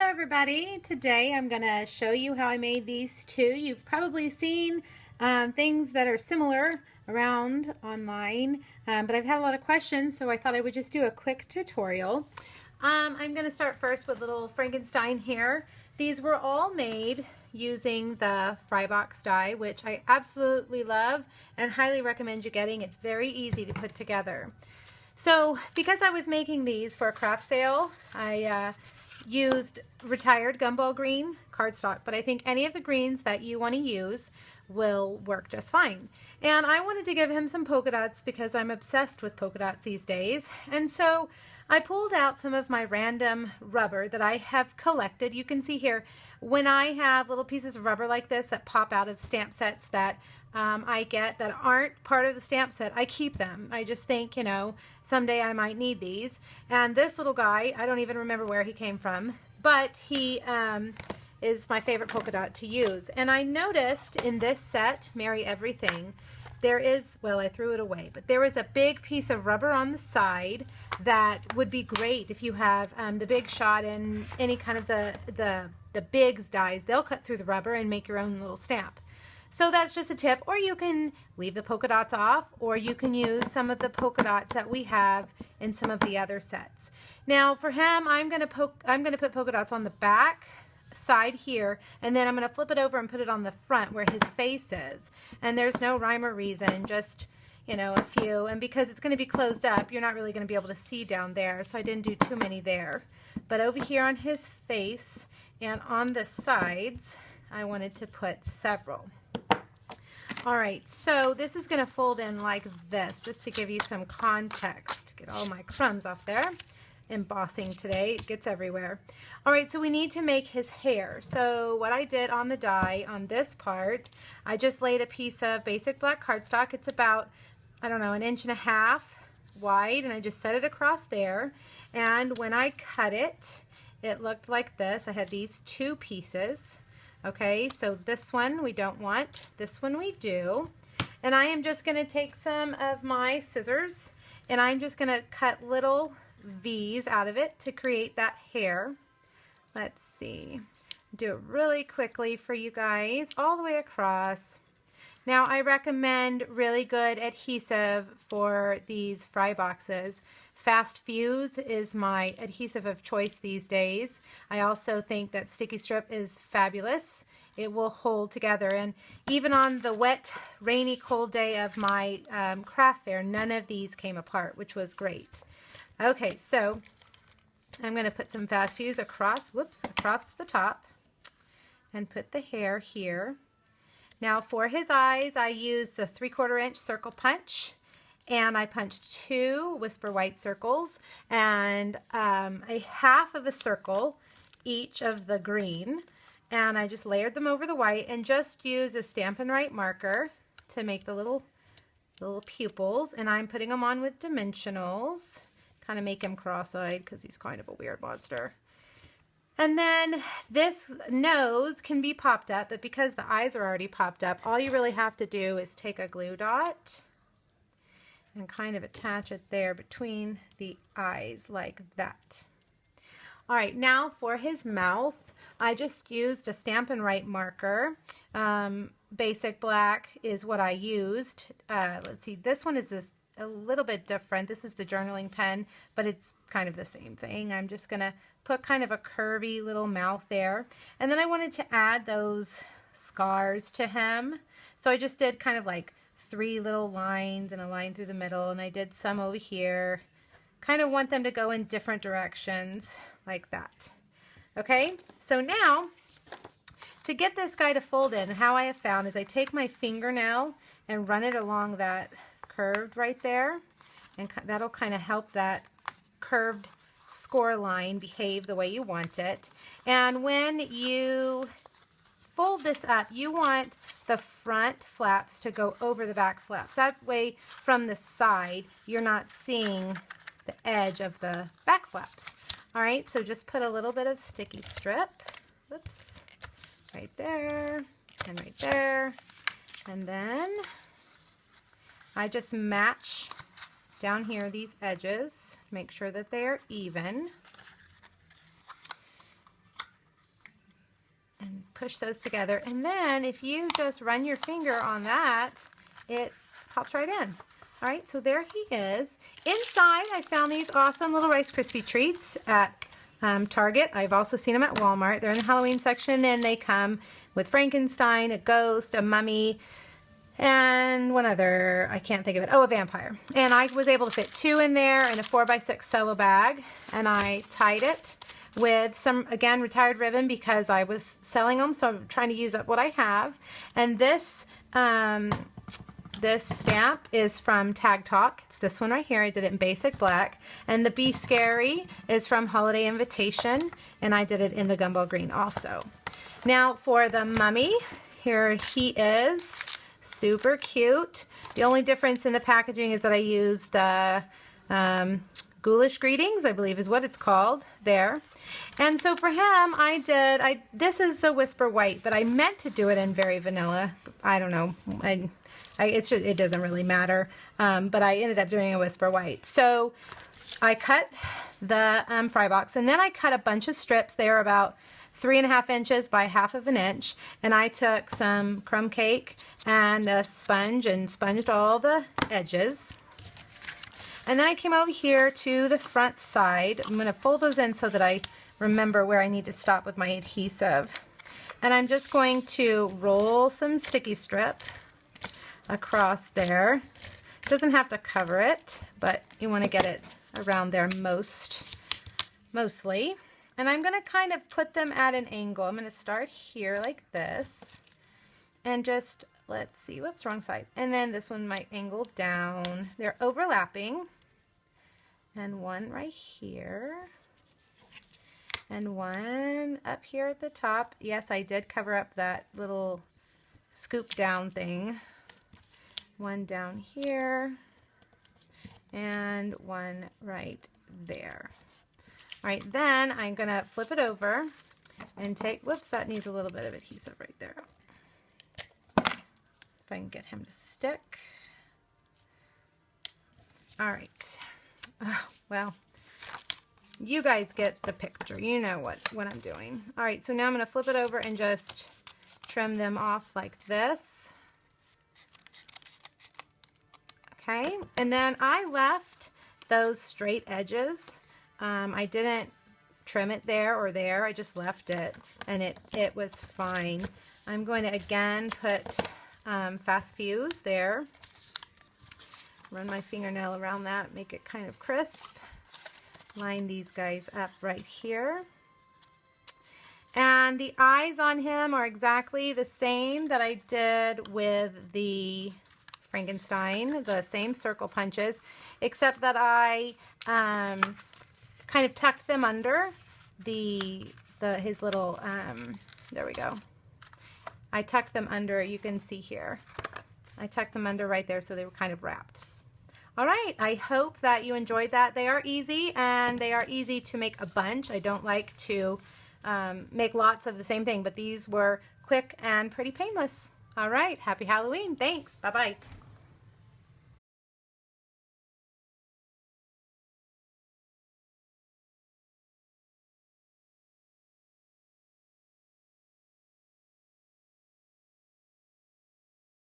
everybody. Today I'm going to show you how I made these two. You've probably seen things that are similar around online, but I've had a lot of questions, so I thought I would just do a quick tutorial. I'm going to start first with little Frankenstein here. These were all made using the Frybox die, which I absolutely love and highly recommend you getting. It's very easy to put together. So because I was making these for a craft sale, I used retired gumball green cardstock, but I think any of the greens that you want to use will work just fine. And I wanted to give him some polka dots because I'm obsessed with polka dots these days. And so I pulled out some of my random rubber that I have collected. You can see here, when I have little pieces of rubber like this that pop out of stamp sets that I get that aren't part of the stamp set, I keep them. I just think, you know, someday I might need these. And this little guy, I don't even remember where he came from, but he is my favorite polka dot to use. And I noticed in this set, Merry Everything, there is, well, I threw it away, but there is a big piece of rubber on the side that would be great if you have the Big Shot and any kind of the Bigs dies. They'll cut through the rubber and make your own little stamp. So that's just a tip, or you can leave the polka dots off, or you can use some of the polka dots that we have in some of the other sets. Now for him, I'm gonna put polka dots on the back side here, and then I'm gonna flip it over and put it on the front where his face is. And there's no rhyme or reason, just, you know, a few. And because it's gonna be closed up, you're not really gonna be able to see down there, so I didn't do too many there. But over here on his face and on the sides, I wanted to put several. All right, so this is going to fold in like this, just to give you some context. Get all my crumbs off there. Embossing today, it gets everywhere. All right, so we need to make his hair. So what I did on the die on this part, I just laid a piece of basic black cardstock. It's about, I don't know, 1.5 inches wide, and I just set it across there. And when I cut it, it looked like this. I had these two pieces. Okay, so this one we don't want, this one we do. And I am just going to take some of my scissors and I'm just going to cut little V's out of it to create that hair. Let's see, do it really quickly for you guys all the way across. Now I recommend really good adhesive for these fry boxes. Fast Fuse is my adhesive of choice these days. I also think that sticky strip is fabulous. It will hold together, and even on the wet, rainy, cold day of my craft fair, none of these came apart, which was great. Okay, so I'm going to put some Fast Fuse across the top and put the hair here. Now for his eyes, I used the 3/4 inch circle punch. And I punched 2 Whisper White circles and a half of a circle each of the green. And I just layered them over the white and just used a Stampin' marker to make the little pupils. And I'm putting them on with dimensionals, kind of make him cross-eyed because he's kind of a weird monster. And then this nose can be popped up, but because the eyes are already popped up, all you really have to do is take a glue dot and kind of attach it there between the eyes like that. All right, now for his mouth, I just used a Stampin' marker. Basic black is what I used. Let's see, this one is a little bit different. This is the journaling pen, but it's kind of the same thing. I'm just gonna put kind of a curvy little mouth there. And then I wanted to add those scars to him. So I just did kind of like 3 little lines and a line through the middle, and I did some over here. Kind of want them to go in different directions like that. Okay, so now to get this guy to fold in, how I have found is I take my fingernail and run it along that curved right there, and that'll kind of help that curved score line behave the way you want it. And when you fold this up, you want the front flaps to go over the back flaps. That way from the side you're not seeing the edge of the back flaps. All right, so just put a little bit of sticky strip, whoops, right there and right there, and then I just match down here these edges, make sure that they are even. push those together. And then if you just run your finger on that, it pops right in. All right, so there he is. Inside, I found these awesome little Rice Krispie treats at Target. I've also seen them at Walmart. They're in the Halloween section, and they come with Frankenstein, a ghost, a mummy, and one other, I can't think of it. Oh, a vampire. And I was able to fit 2 in there in a 4x6 cello bag, and I tied it with some, again, retired ribbon because I was selling them, so I'm trying to use up what I have. And this this stamp is from Tag Talk. It's this one right here. I did it in basic black. And the Be Scary is from Holiday Invitation, and I did it in the gumball green also. Now for the mummy, here he is. Super cute. The only difference in the packaging is that I used the Ghoulish Greetings, I believe is what it's called there. And so for him, this is a Whisper White, but I meant to do it in Very Vanilla. I don't know. It's just, it doesn't really matter. But I ended up doing a Whisper White. So I cut the fry box, and then I cut a bunch of strips. They are about 3.5 inches by 1/2 inch, and I took some crumb cake and a sponge and sponged all the edges. And then I came over here to the front side. I'm going to fold those in so that I remember where I need to stop with my adhesive. And I'm just going to roll some sticky strip across there. It doesn't have to cover it, but you want to get it around there mostly. And I'm going to kind of put them at an angle. I'm going to start here like this and just, let's see, whoops, wrong side. And then this one might angle down. They're overlapping. And one right here. And one up here at the top. Yes, I did cover up that little scoop down thing. One down here. And one right there. All right, then I'm going to flip it over and take, whoops, that needs a little bit of adhesive right there. If I can get him to stick. All right. Oh, well, you guys get the picture. You know what I'm doing. All right, so now I'm going to flip it over and just trim them off like this. Okay, and then I left those straight edges. I didn't trim it there or there. I just left it, and it was fine. I'm going to again put Fast Fuse there. Run my fingernail around that, make it kind of crisp. Line these guys up right here. And the eyes on him are exactly the same that I did with the Frankenstein, the same circle punches, except that I kind of tucked them under his little, there we go. I tucked them under, you can see here. I tucked them under right there so they were kind of wrapped. All right, I hope that you enjoyed that. They are easy, and they are easy to make a bunch. I don't like to make lots of the same thing, but these were quick and pretty painless. All right, happy Halloween. Thanks. Bye-bye.